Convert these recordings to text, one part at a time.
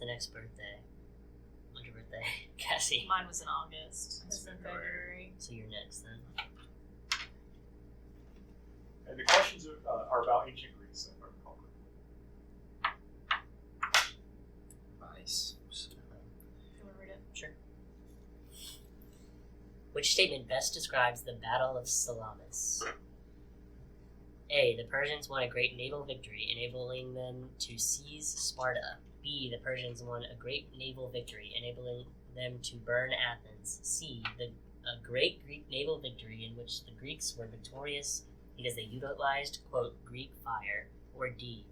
the next birthday? When's your birthday, Cassie? Mine was in August. It's It's in February. February. So you're next then. And the questions are about ancient Greece, if I recall correctly. Nice. Do you want to read it? Sure. Which statement best describes the Battle of Salamis? A. The Persians won a great naval victory, enabling them to seize Sparta. B. The Persians won a great naval victory, enabling them to burn Athens. C. A great Greek naval victory in which the Greeks were victorious because they utilized, quote, Greek fire. Or D.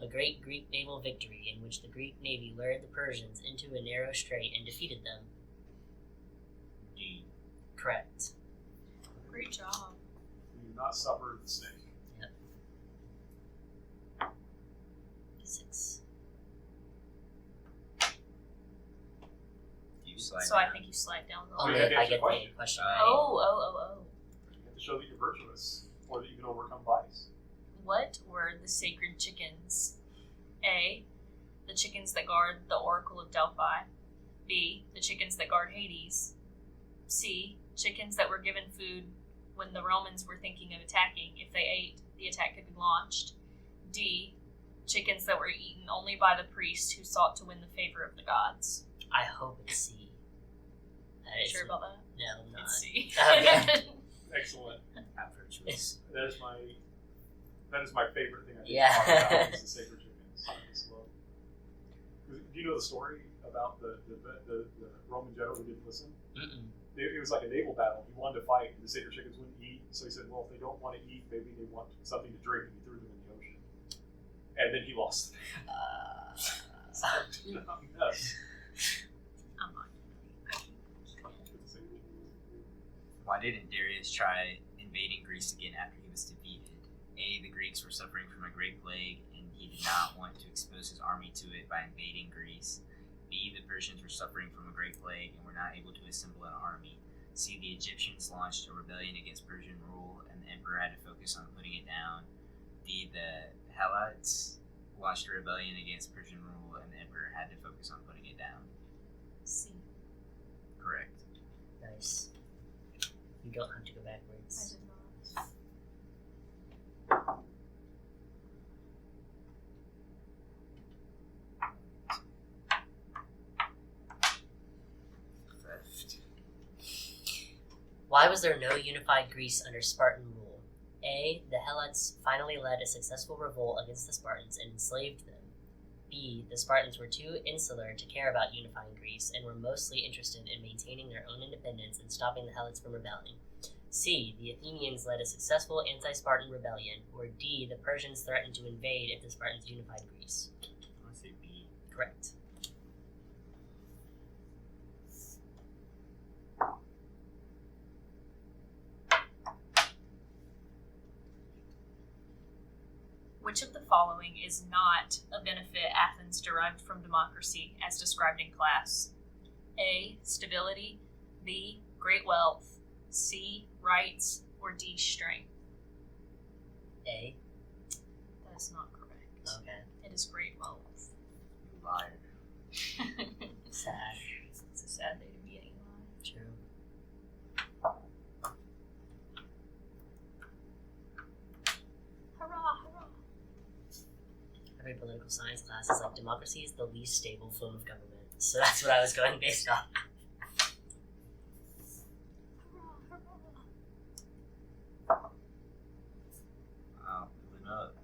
A great Greek naval victory in which the Greek navy lured the Persians into a narrow strait and defeated them. D. Correct. Great job. We do not suffer the snake. 6. You slide So I down. think you slide down the Only yeah, if I answer get question. the question Oh. right. Oh. You have to show that you're virtuous, or that you can overcome vice. What were the sacred chickens? A. The chickens that guard the Oracle of Delphi. B. The chickens that guard Hades. C. Chickens that were given food when the Romans were thinking of attacking. If they ate, the attack could be launched. D. Chickens that were eaten only by the priests who sought to win the favor of the gods. I hope it's C. Sure about that? No, I'm not. It's C. Okay. Excellent. Have virtuous. That is my favorite thing I think Yeah. to talk about is the sacred chickens. I just love. Do you know the story about the Roman general who didn't listen? Mm-mm. It was like a naval battle. He wanted to fight, and the sacred chickens wouldn't eat. So he said, "Well, if they don't want to eat, maybe they want something to drink." And he threw them in the ocean, and then he lost. Yes. I'm not. Why didn't Darius try invading Greece again after he was defeated? A. The Greeks were suffering from a great plague, and he did not want to expose his army to it by invading Greece. B. The Persians were suffering from a great plague and were not able to assemble an army. C. The Egyptians launched a rebellion against Persian rule, and the emperor had to focus on putting it down. D. The Helots launched a rebellion against Persian rule, and the emperor had to focus on putting it down. C. Correct. Nice. You don't have to go I backwards. did not. Theft. Why was there no unified Greece under Spartan rule? A. The Helots finally led a successful revolt against the Spartans and enslaved them. B. The Spartans were too insular to care about unifying Greece and were mostly interested in maintaining their own independence and stopping the Helots from rebelling. C. The Athenians led a successful anti-Spartan rebellion. Or D. The Persians threatened to invade if the Spartans unified Greece. I want to say B. Correct. Which of the following is not a benefit Athens derived from democracy as described in class? A. Stability. B. Great wealth. C. Rights. Or D. Strength. A. That is not correct. Okay. It is great wealth. You liar. Sad. It's a sad day to be anyone. True. Hurrah, hurrah. Every political science class is like democracy is the least stable form of government. So that's what I was going based on. Hurrah, hurrah. Wow, moving up.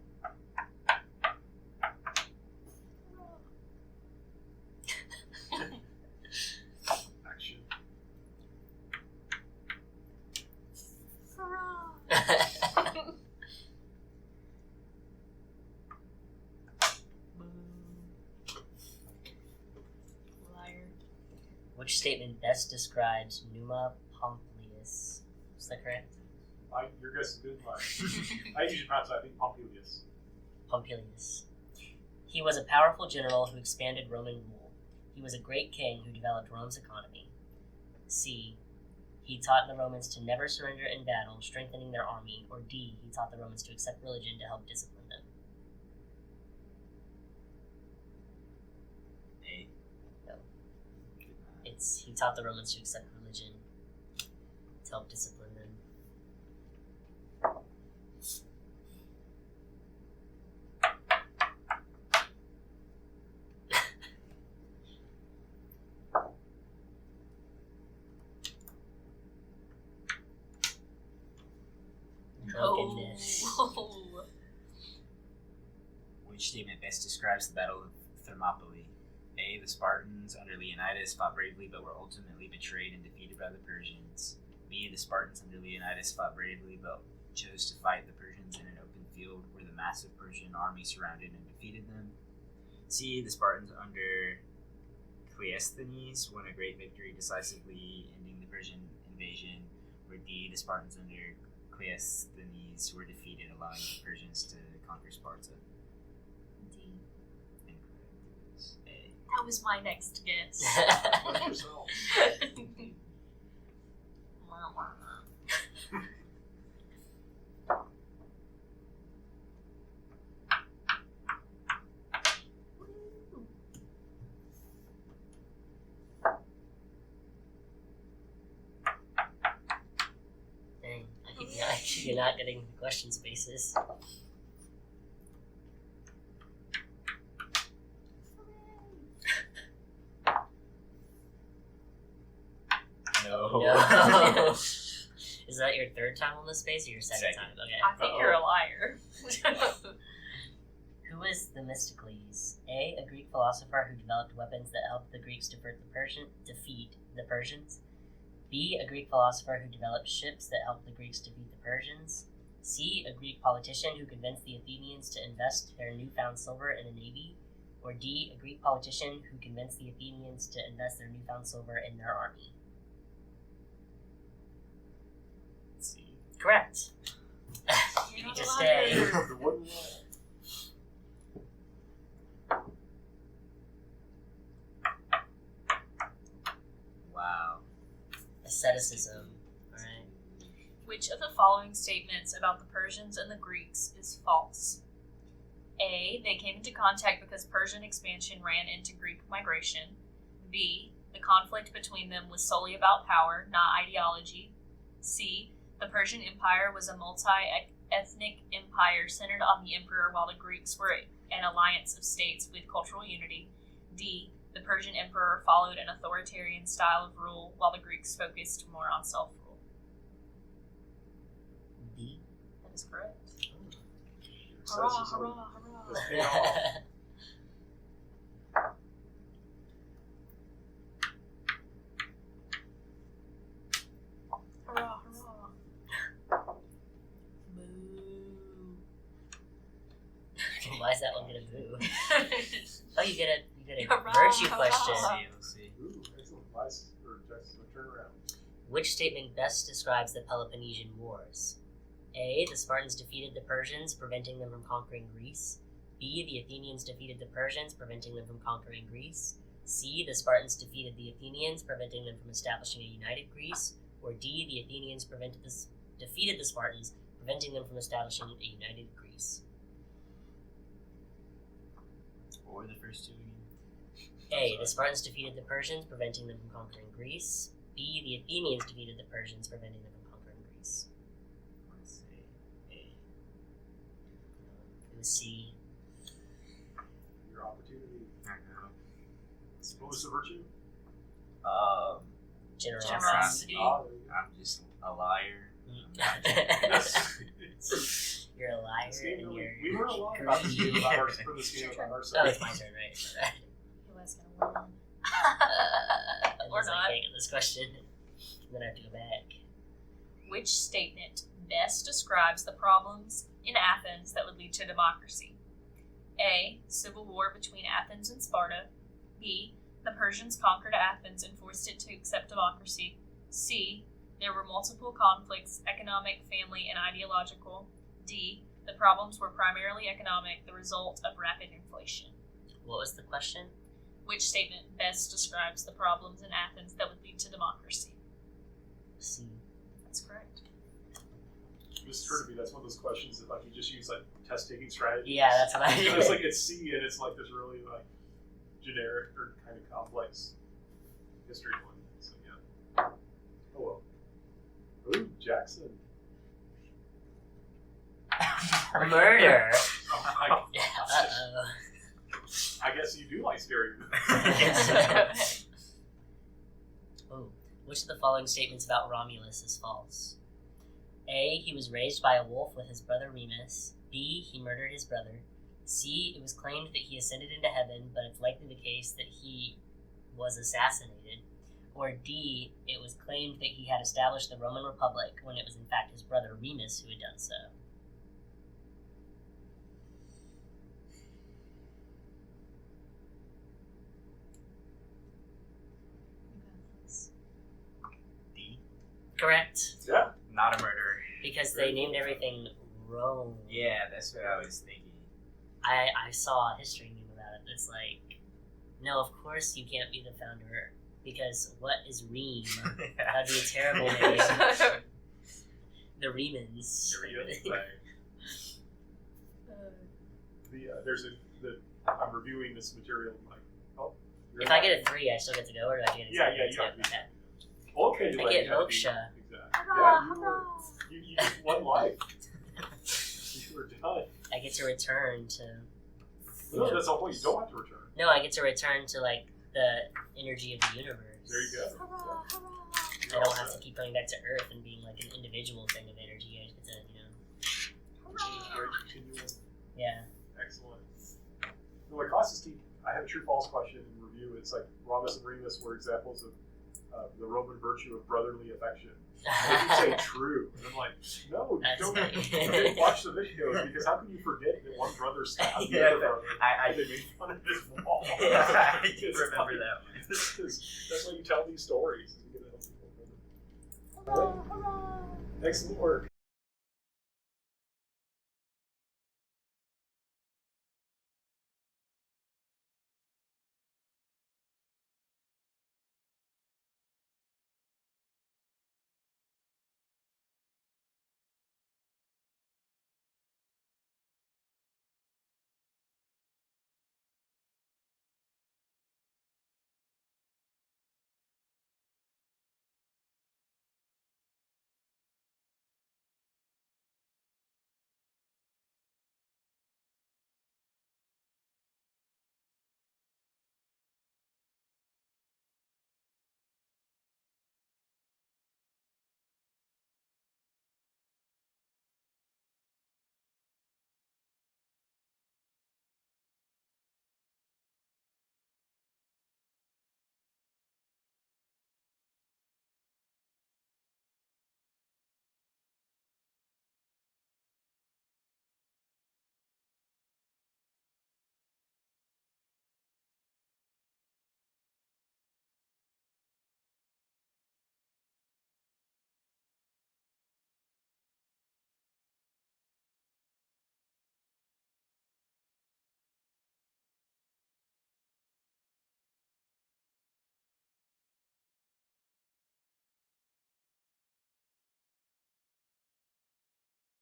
Action. Hurrah. Liar. Which statement best describes Numa Pompilius? Is that correct? Your guess is good. I usually pronounce it, I think, Pompilius. Pompilius. He was a powerful general who expanded Roman rule. He was a great king who developed Rome's economy. C. He taught the Romans to never surrender in battle, strengthening their army. Or D. He taught the Romans to accept religion to help discipline them. A. Romans. He taught the Romans to accept religion to help discipline them. Oh, goodness. Oh. Which statement best describes the Battle of Thermopylae? A. The Spartans under Leonidas fought bravely but were ultimately betrayed and defeated by the Persians. B. The Spartans under Leonidas fought bravely but chose to fight the Persians in an open field where the massive Persian army surrounded and defeated them. C. The Spartans under Cleisthenes won a great victory, decisively ending the Persian invasion. Or D. The Spartans under Cleisthenes were defeated, allowing the Persians to conquer Sparta. D. Incorrect. It was A. That was my next guess. Like yourself. Dang, I keep not getting the question spaces. No. No. Is that your third time on this space or your second Second. time? Okay. I think you're a liar. Who is Themistocles? A. A Greek philosopher who developed weapons that helped the Greeks defeat the Persians. B. A Greek philosopher who developed ships that helped the Greeks defeat the Persians. C. A Greek politician who convinced the Athenians to invest their newfound silver in a navy. Or D. A Greek politician who convinced the Athenians to invest their newfound silver in their army. C. Correct. You You're can not just a stay. liar. The wooden wall. Wow. Asceticism. Alright. Which of the following statements about the Persians and the Greeks is false? A. They came into contact because Persian expansion ran into Greek migration. B. The conflict between them was solely about power, not ideology. C. The Persian Empire was a multi-ethnic empire centered on the emperor, while the Greeks were an alliance of states with cultural unity. D. The Persian emperor followed an authoritarian style of rule, while the Greeks focused more on self-rule. B. That is correct. Your Hurrah, asceticism hurrah, hurrah. was paid off. Hurrah, hurrah. Boo. Why is that one gonna boo? Oh, you get a Hurrah, virtue hurrah. question. Let's see. Ooh, excellent. Nice. Or Jackson, turn around. Which statement best describes the Peloponnesian Wars? A. The Spartans defeated the Persians, preventing them from conquering Greece. B. The Athenians defeated the Persians, preventing them from conquering Greece. C. The Spartans defeated the Athenians, preventing them from establishing a united Greece. Or D. The Athenians defeated the Spartans, preventing them from establishing a united Greece. What were the first two again? A. The Spartans defeated the Persians, preventing them from conquering Greece. B. The Athenians defeated the Persians, preventing them from conquering Greece. Let's say A. It was C. Your opportunity. I don't know. What was the virtue? Generosity. Generosity. Ah, there you go. I'm just a liar. You're a liar This game and really- you're. we learned a lot about this game about our, from this game about Oh, ourselves. it's my turn, right? Who was gonna win? Unless not. I can't get this question. Then I have to go back. Which statement best describes the problems in Athens that would lead to democracy? A. Civil war between Athens and Sparta. B. The Persians conquered Athens and forced it to accept democracy. C. There were multiple conflicts, economic, family, and ideological. D. The problems were primarily economic, the result of rapid inflation. What was the question? Which statement best describes the problems in Athens that would lead to democracy? C. That's correct. This occurred to me. That's one of those questions that like you just use like test taking strategy. Yeah, that's what I So do. it's like it's C and it's like this really like generic or kind of complex history one. Jackson. Murder. I, Uh-oh. I guess you do like scary movies. Yes. Ooh. Which of the following statements about Romulus is false? A. He was raised by a wolf with his brother Remus. B. He murdered his brother. C. It was claimed that he ascended into heaven, but it's likely the case that he was assassinated. Or D. It was claimed that he had established the Roman Republic when it was in fact his brother Remus who had done so. D. Correct. Yeah. Not a murderer. Because they named everything Rome. Yeah, that's what I was thinking. I saw a history meme about it. It's like, no, of course you can't be the founder because what is Reem? That'd be a terrible name. The Remans. There's I'm reviewing this material. I'm like, oh. you're If not- I get a 3, I still get to go, or do I get a Yeah, 0? yeah, you have to. Okay. Okay, you I let get me have moksha. the- Exactly. Hurrah, Yeah, hurrah. you just one life. You were done. I get to return to. No, that's the whole point. You don't have to return. No, I get to return to like the energy of the universe. There you go. Hurrah, hurrah. I don't have to keep coming back to Earth and being like an individual thing of energy. I just get to, Great continuum. yeah. Excellent. No, my classes keep. I have a true false question in review. It's like Romulus and Remus were examples of the Roman virtue of brotherly affection. And you say true, and I'm like, no, That's don't funny. watch the videos because how can you forget that one brother stabbed the Yeah, other brother? I- and they made fun of his wall. I do It's remember like- that one. That's why you tell these stories. Is you get to help people. Hurrah, hurrah. Excellent work.